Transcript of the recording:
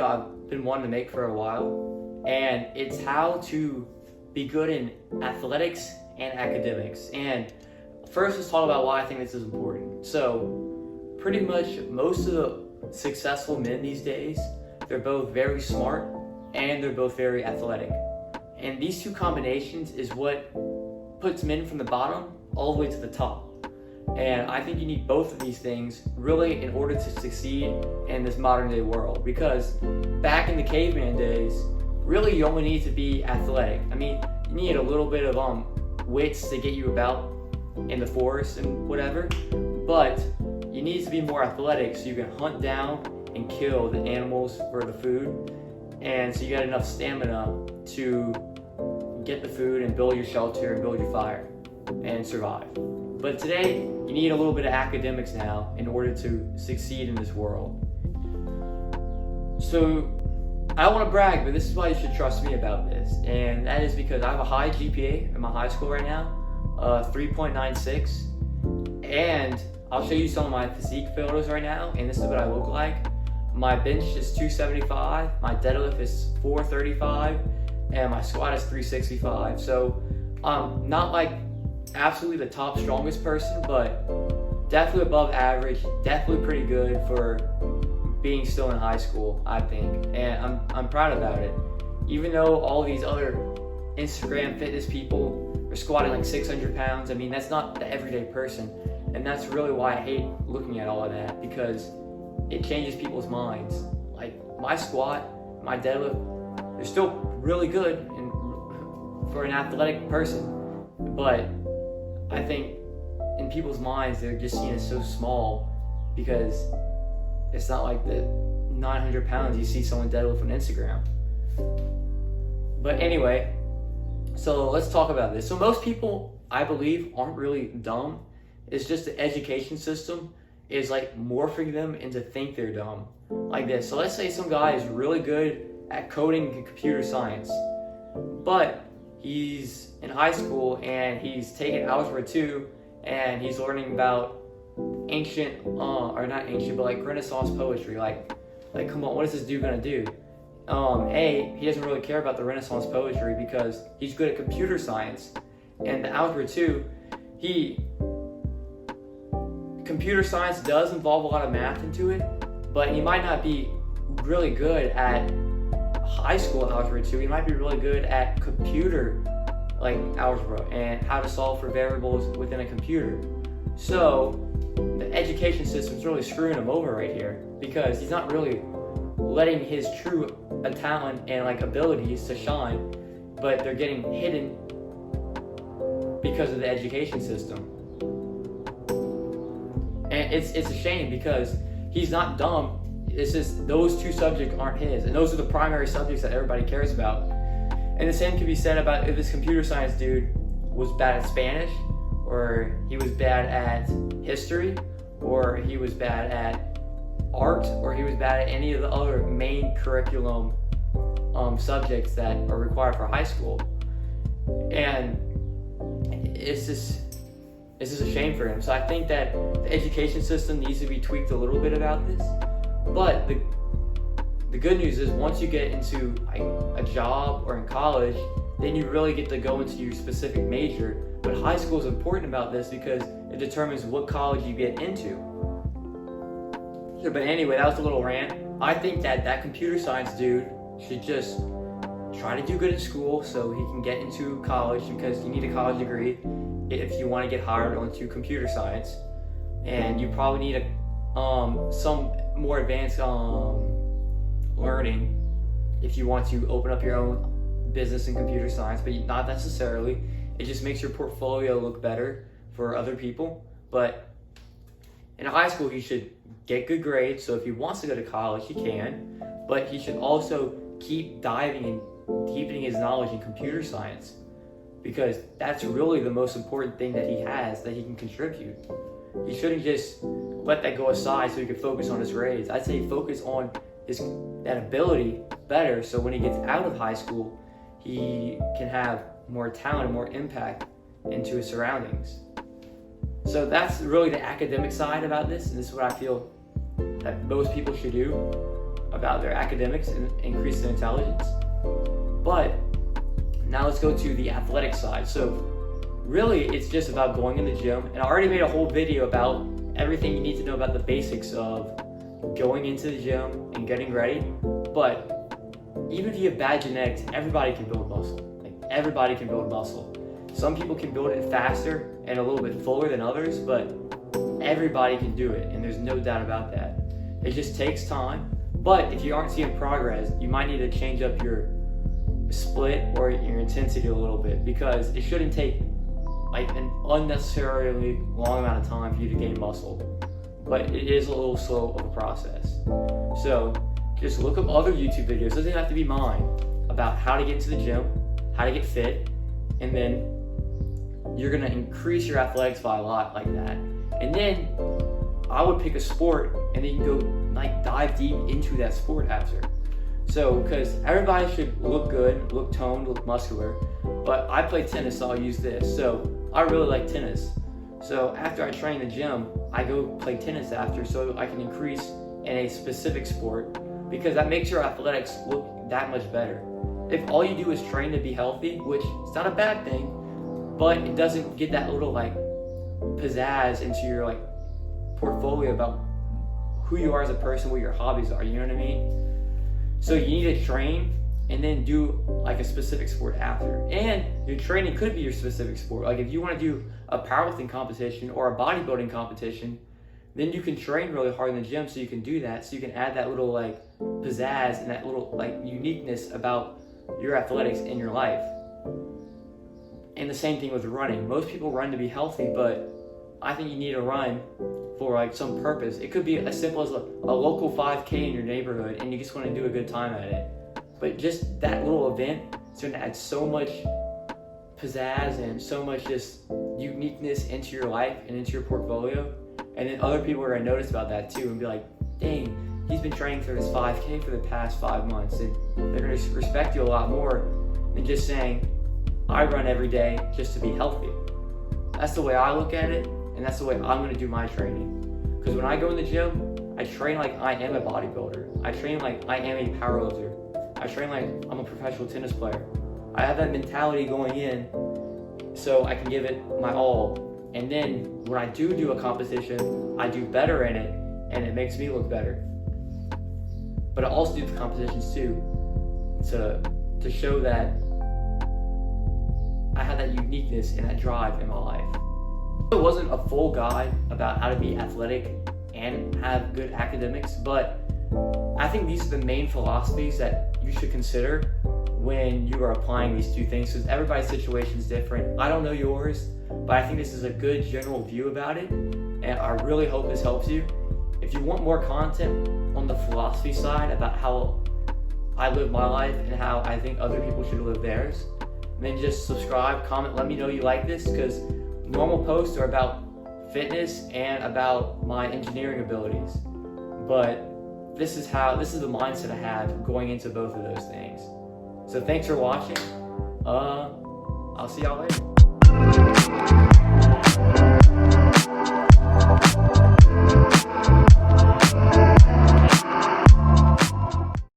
video I've been wanting to make for a while, and it's how to be good in athletics and academics. And first, let's talk about why I think this is important. So, pretty much most of the successful men these days, they're both very smart and they're both very athletic. And these two combinations is what puts men from the bottom all the way to the top. And I think you need both of these things really in order to succeed in this modern day world. Because back in the caveman days, really you only need to be athletic. I mean, you need a little bit of wits to get you about in the forest and whatever, but you need to be more athletic so you can hunt down and kill the animals for the food, and so you got enough stamina to get the food and build your shelter and build your fire and survive. But today, you need a little bit of academics now in order to succeed in this world. So, I don't want to brag, but this is why you should trust me about this. And that is because I have a high GPA in my high school right now, 3.96. And I'll show you some of my physique photos right now, and this is what I look like. My bench is 275, my deadlift is 435, and my squat is 365. So I'm not like absolutely the top strongest person, but definitely above average, definitely pretty good for being still in high school, I think. And I'm proud about it. Even though all these other Instagram fitness people are squatting like 600 pounds, I mean, that's not the everyday person. And that's really why I hate looking at all of that, because it changes people's minds. Like my squat, my deadlift, they're still really good for an athletic person, but I think in people's minds they're just seeing it so small because it's not like the 900 pounds you see someone deadlift on Instagram. But anyway, so let's talk about this. So most people, I believe, aren't really dumb. It's just the education system is like morphing them into think they're dumb. Like this. So let's say some guy is really good at coding and computer science, but he's in high school and he's taking Algebra 2 and he's learning about ancient, or not ancient, but like Renaissance poetry. Like come on, what is this dude gonna do? He doesn't really care about the Renaissance poetry because he's good at computer science. And the Algebra 2, computer science does involve a lot of math into it, but he might not be really good at high school algebra 2. He might be really good at computer like algebra and how to solve for variables within a computer. So the education system's really screwing him over right here because he's not really letting his true talent and like abilities to shine, but they're getting hidden because of the education system. And it's a shame because he's not dumb. It's just those two subjects aren't his, and those are the primary subjects that everybody cares about. And the same can be said about if this computer science dude was bad at Spanish, or he was bad at history, or he was bad at art, or he was bad at any of the other main curriculum subjects that are required for high school. And it's just a shame for him. So I think that the education system needs to be tweaked a little bit about this. But the good news is once you get into a job or in college, then you really get to go into your specific major. But high school is important about this because it determines what college you get into. So, but anyway, that was a little rant. I think that computer science dude should just try to do good in school so he can get into college, because you need a college degree if you want to get hired onto computer science, and you probably need some more advanced learning if you want to open up your own business in computer science, but not necessarily. It just makes your portfolio look better for other people. But in high school, he should get good grades, so if he wants to go to college, he can, but he should also keep diving and deepening his knowledge in computer science, because that's really the most important thing that he has that he can contribute. He shouldn't just let that go aside so he can focus on his grades. I'd say focus on that ability better, so when he gets out of high school, he can have more talent and more impact into his surroundings. So that's really the academic side about this, and this is what I feel that most people should do. about their academics and increase their intelligence. But now let's go to the athletic side. So really, it's just about going in the gym. And I already made a whole video about everything you need to know about the basics of going into the gym and getting ready. But even if you have bad genetics, everybody can build muscle. Like, everybody can build muscle. Some people can build it faster and a little bit fuller than others, but everybody can do it, and there's no doubt about that. It just takes time. But if you aren't seeing progress, you might need to change up your split or your intensity a little bit, because it shouldn't take like an unnecessarily long amount of time for you to gain muscle. But it is a little slow of a process. So just look up other YouTube videos, doesn't have to be mine, about how to get into the gym, how to get fit, and then you're gonna increase your athletics by a lot like that. And then I would pick a sport and then you can go like dive deep into that sport after. So, because everybody should look good, look toned, look muscular, but I play tennis, so I'll use this. So I really like tennis. So after I train the gym, I go play tennis after, so I can increase in a specific sport, because that makes your athletics look that much better. If all you do is train to be healthy, which is not a bad thing, but it doesn't get that little like pizzazz into your like portfolio about who you are as a person, what your hobbies are, you know what I mean? So you need to train and then do like a specific sport after. And your training could be your specific sport. Like if you want to do a powerlifting competition or a bodybuilding competition, then you can train really hard in the gym so you can do that. So you can add that little like pizzazz and that little like uniqueness about your athletics in your life. And the same thing with running. Most people run to be healthy, but I think you need to run for like some purpose. It could be as simple as a local 5K in your neighborhood and you just want to do a good time at it. But just that little event is going to add so much pizzazz and so much just uniqueness into your life and into your portfolio. And then other people are going to notice about that too and be like, dang, he's been training for this 5K for the past 5 months. And they're going to respect you a lot more than just saying, I run every day just to be healthy. That's the way I look at it, and that's the way I'm going to do my training. Because when I go in the gym, I train like I am a bodybuilder. I train like I am a powerlifter. I train like I'm a professional tennis player. I have that mentality going in so I can give it my all. And then when I do a competition, I do better in it, and it makes me look better. But I also do the competitions too to show that I had that uniqueness and that drive in my life. It wasn't a full guide about how to be athletic and have good academics, but I think these are the main philosophies that you should consider when you are applying these two things, because everybody's situation is different. I don't know yours, but I think this is a good general view about it, and I really hope this helps you. If you want more content on the philosophy side about how I live my life and how I think other people should live theirs, then just subscribe, comment, let me know you like this, because normal posts are about fitness and about my engineering abilities. But this is the mindset I have going into both of those things. So thanks for watching. I'll see y'all later.